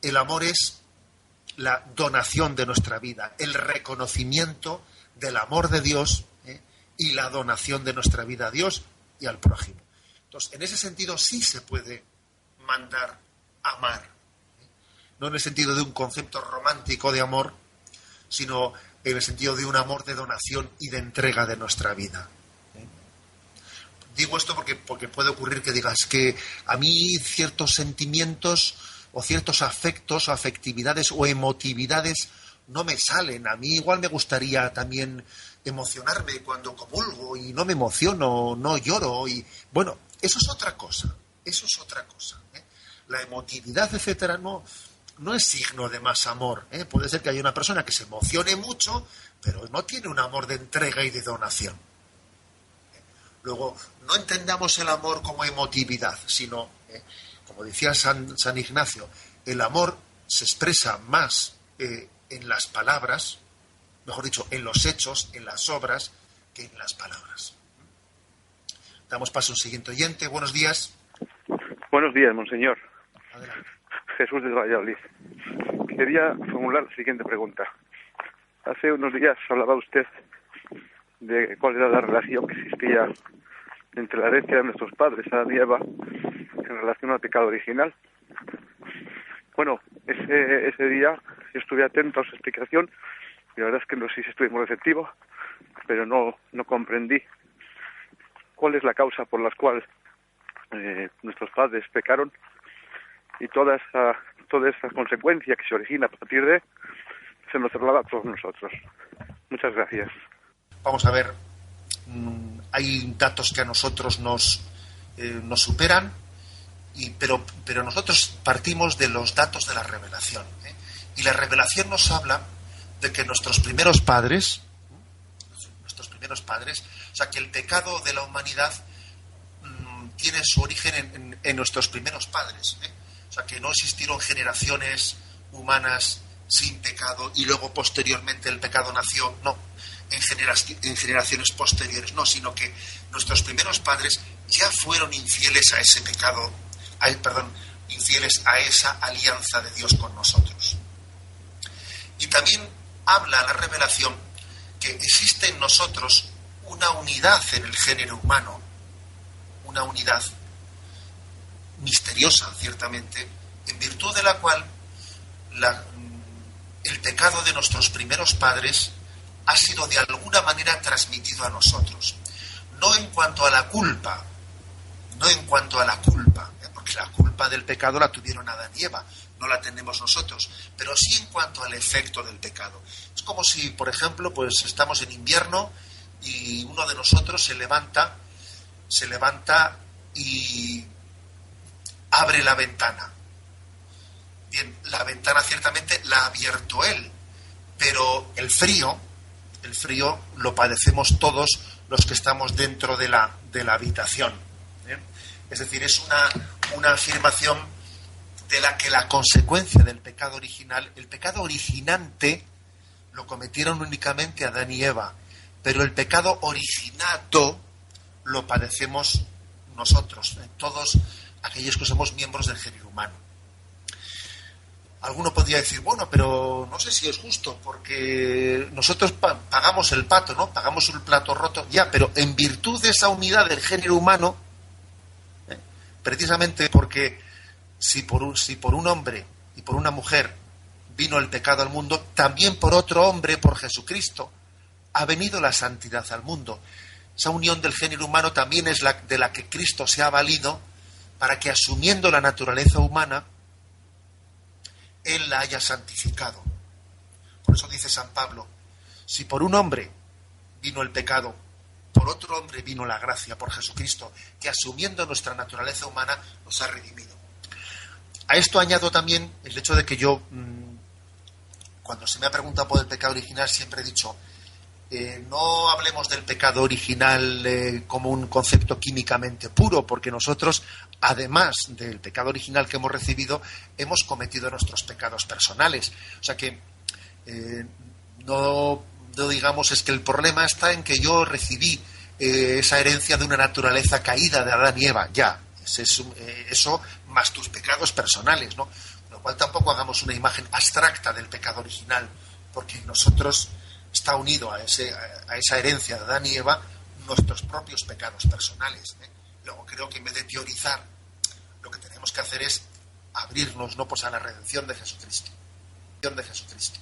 El amor es la donación de nuestra vida, el reconocimiento del amor de Dios y la donación de nuestra vida a Dios y al prójimo. Entonces, en ese sentido sí se puede mandar amar, no en el sentido de un concepto romántico de amor, sino en el sentido de un amor de donación y de entrega de nuestra vida. Digo esto porque puede ocurrir que digas que a mí ciertos sentimientos o ciertos afectos o afectividades o emotividades no me salen. A mí igual me gustaría también emocionarme cuando comulgo y no me emociono, no lloro. Y bueno, eso es otra cosa. La emotividad, etcétera, no es signo de más amor. Puede ser que haya una persona que se emocione mucho, pero no tiene un amor de entrega y de donación. Luego, no entendamos el amor como emotividad, sino, como decía San Ignacio, el amor se expresa más en las palabras, mejor dicho, en los hechos, en las obras, que en las palabras. Damos paso a un siguiente oyente. Buenos días. Buenos días, monseñor. Adelante. Jesús de Valladolid. Quería formular la siguiente pregunta. Hace unos días hablaba usted de cuál era la relación que existía entre la herencia de nuestros padres, Adán y Eva, en relación al pecado original. Bueno, ese día yo estuve atento a su explicación y la verdad es que no sé si estuve muy receptivo, pero no comprendí cuál es la causa por la cual nuestros padres pecaron y toda esa consecuencia que se origina a partir de se nos traslada a todos nosotros. Muchas gracias. Vamos a ver, hay datos que a nosotros nos superan, pero nosotros partimos de los datos de la revelación, ¿eh? Y la revelación nos habla de que nuestros primeros padres, o sea, que el pecado de la humanidad tiene su origen en nuestros primeros padres, ¿eh? O sea, que no existieron generaciones humanas sin pecado y luego posteriormente el pecado nació, no, en generaciones posteriores, no, sino que nuestros primeros padres ya fueron infieles a ese pecado, infieles a esa alianza de Dios con nosotros. Y también habla la revelación que existe en nosotros una unidad en el género humano, una unidad misteriosa, ciertamente, en virtud de la cual el pecado de nuestros primeros padres ha sido de alguna manera transmitido a nosotros. No en cuanto a la culpa, porque la culpa del pecado la tuvieron Adán y Eva, no la tenemos nosotros, pero sí en cuanto al efecto del pecado. Es como si, por ejemplo, pues estamos en invierno y uno de nosotros se levanta y abre la ventana. Bien, la ventana ciertamente la ha abierto él, pero el frío lo padecemos todos los que estamos dentro de la habitación. ¿Bien? Es decir, es una afirmación de la que la consecuencia del pecado original, el pecado originante, lo cometieron únicamente Adán y Eva, pero el pecado originado lo padecemos nosotros, todos aquellos que somos miembros del género humano. Alguno podría decir, bueno, pero no sé si es justo, porque nosotros pagamos el pato, ¿no? Pagamos un plato roto, ya, pero en virtud de esa unidad del género humano, precisamente porque si por un hombre y por una mujer vino el pecado al mundo, también por otro hombre, por Jesucristo, ha venido la santidad al mundo. Esa unión del género humano también es de la que Cristo se ha valido para que, asumiendo la naturaleza humana, Él la haya santificado. Por eso dice San Pablo, si por un hombre vino el pecado, por otro hombre vino la gracia, por Jesucristo, que asumiendo nuestra naturaleza humana nos ha redimido. A esto añado también el hecho de que yo, cuando se me ha preguntado por el pecado original, siempre he dicho, no hablemos del pecado original como un concepto químicamente puro, porque nosotros, además del pecado original que hemos recibido, hemos cometido nuestros pecados personales. O sea que no digamos, es que el problema está en que yo recibí esa herencia de una naturaleza caída de Adán y Eva, ya, eso más tus pecados personales, ¿no? Lo cual tampoco hagamos una imagen abstracta del pecado original, porque nosotros está unido a esa herencia de Adán y Eva nuestros propios pecados personales, ¿eh? Luego creo que en vez de teorizar, lo que tenemos que hacer es abrirnos, ¿no?, pues a la redención de Jesucristo. De Jesucristo.